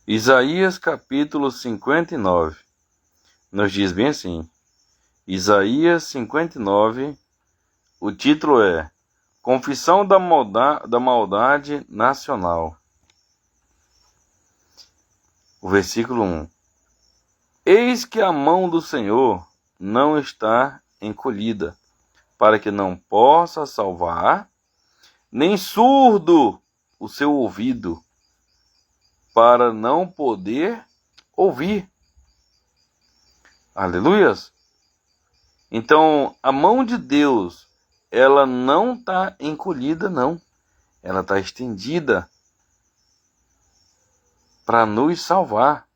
Isaías capítulo 59 nos diz bem assim. Isaías 59, o título é Confissão da maldade nacional. O versículo 1. Eis que a mão do Senhor não está encolhida, para que não possa salvar, nem surdo o seu ouvido, para não poder ouvir. Aleluias! Então, a mão de Deus, ela não está encolhida, não. Ela está estendida para nos salvar.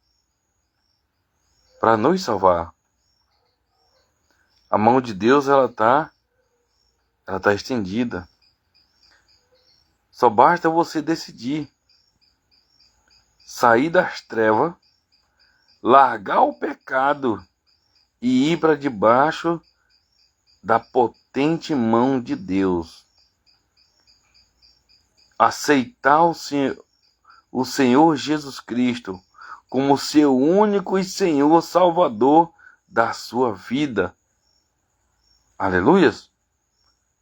Para nos salvar. A mão de Deus, ela tá estendida. Só basta você decidir sair das trevas, largar o pecado e ir para debaixo da potente mão de Deus. Aceitar o Senhor Jesus Cristo como seu único e Senhor Salvador da sua vida. Aleluias!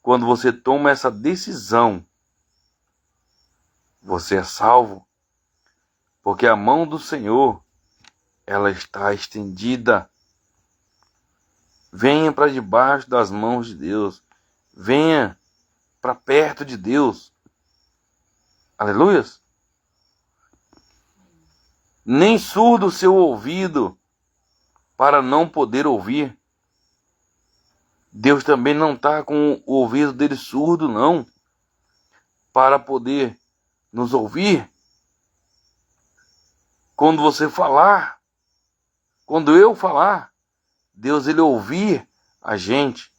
Quando você toma essa decisão, você é salvo, porque a mão do Senhor, ela está estendida. Venha para debaixo das mãos de Deus. Venha para perto de Deus. Aleluias! Nem surdo o seu ouvido para não poder ouvir. Deus também não está com o ouvido dele surdo, não, para poder nos ouvir. Quando você falar, quando eu falar, Deus ele ouvir a gente.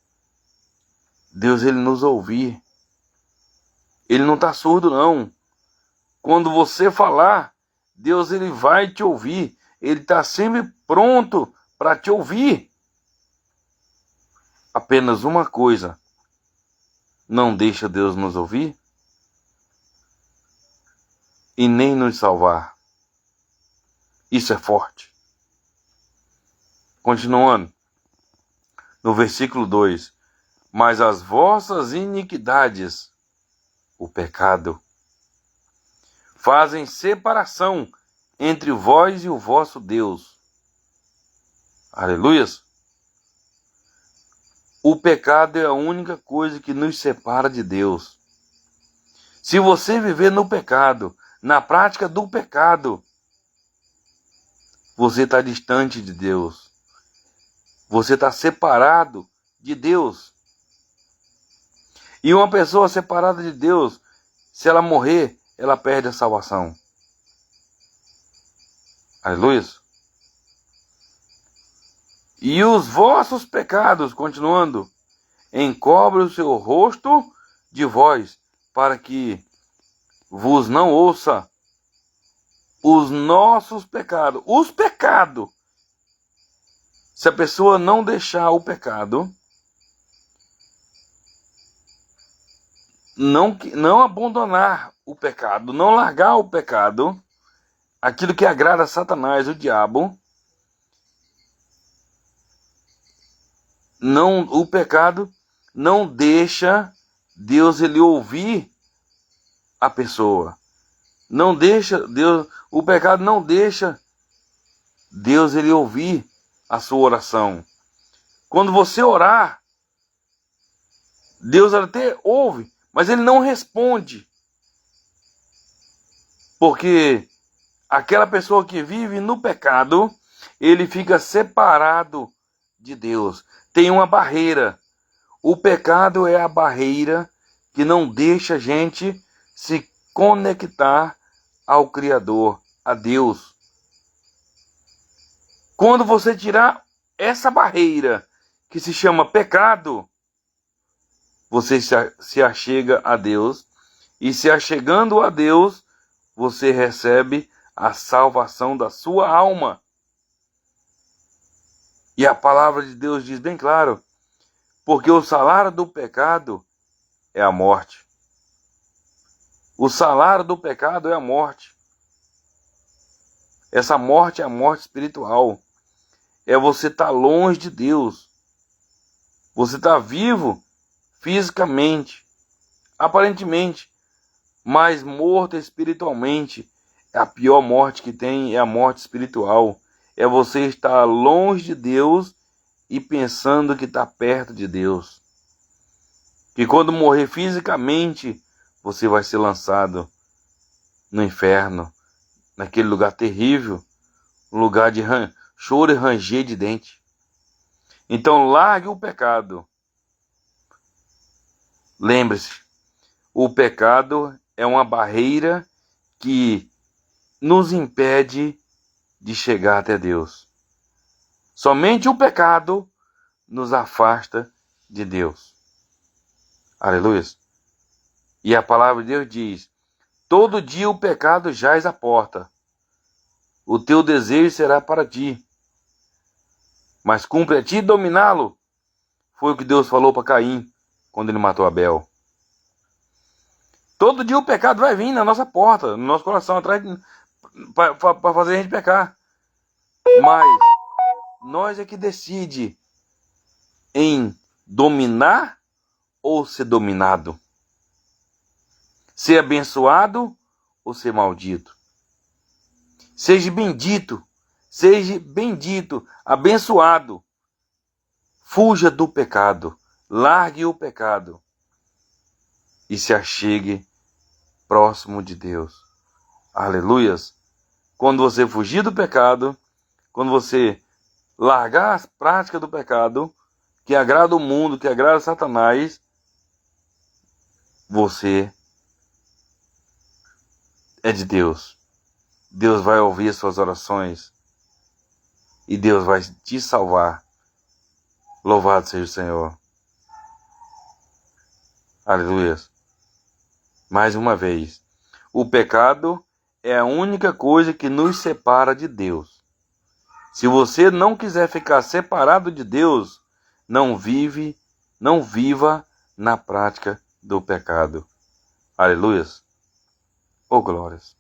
Deus ele nos ouvir. Ele não está surdo, não. Quando você falar, Deus ele vai te ouvir. Ele está sempre pronto para te ouvir. Apenas uma coisa não deixa Deus nos ouvir e nem nos salvar. Isso é forte. Continuando, no versículo 2. Mas as vossas iniquidades, o pecado, fazem separação entre vós e o vosso Deus. Aleluias! O pecado é a única coisa que nos separa de Deus. Se você viver no pecado, na prática do pecado, você está distante de Deus. Você está separado de Deus. E uma pessoa separada de Deus, se ela morrer, ela perde a salvação. Aleluia. E os vossos pecados, continuando, encobre o seu rosto de vós, para que vos não ouça os nossos pecados. Os pecados. Se a pessoa não deixar o pecado, não abandonar o pecado, não largar o pecado, aquilo que agrada a Satanás, o diabo, o pecado não deixa Deus ele ouvir a pessoa. Não deixa Deus, o pecado não deixa Deus ele ouvir a sua oração. Quando você orar, Deus até ouve, mas ele não responde. Porque aquela pessoa que vive no pecado, ele fica separado de Deus. Tem uma barreira. O pecado é a barreira que não deixa a gente se conectar ao Criador, a Deus. Quando você tirar essa barreira que se chama pecado, você se achega a Deus, e se achegando a Deus, você recebe a salvação da sua alma. E a palavra de Deus diz bem claro, porque o salário do pecado é a morte. O salário do pecado é a morte. Essa morte é a morte espiritual. É você estar longe de Deus. Você está vivo fisicamente, aparentemente, mas morto espiritualmente. A pior morte que tem é a morte espiritual. É você estar longe de Deus e pensando que está perto de Deus. Que quando morrer fisicamente, você vai ser lançado no inferno, naquele lugar terrível, um lugar de choro e ranger de dente. Então largue o pecado. Lembre-se, o pecado é uma barreira que nos impede de chegar até Deus. Somente o pecado nos afasta de Deus. Aleluia. E a palavra de Deus diz: todo dia o pecado jaz à porta. O teu desejo será para ti, mas cumpre a ti dominá-lo. Foi o que Deus falou para Caim quando ele matou Abel. Todo dia o pecado vai vir na nossa porta, no nosso coração, atrás para fazer a gente pecar. Mas nós é que decide em dominar ou ser dominado. Ser abençoado ou ser maldito. Seja bendito, abençoado. Fuja do pecado, largue o pecado e se achegue próximo de Deus. Aleluias! Quando você fugir do pecado, quando você largar as práticas do pecado, que agrada o mundo, que agrada Satanás, você é de Deus. Deus vai ouvir as suas orações e Deus vai te salvar. Louvado seja o Senhor. Aleluia. Mais uma vez, o pecado é a única coisa que nos separa de Deus. Se você não quiser ficar separado de Deus, não viva na prática do pecado. Aleluia. Oh, glórias.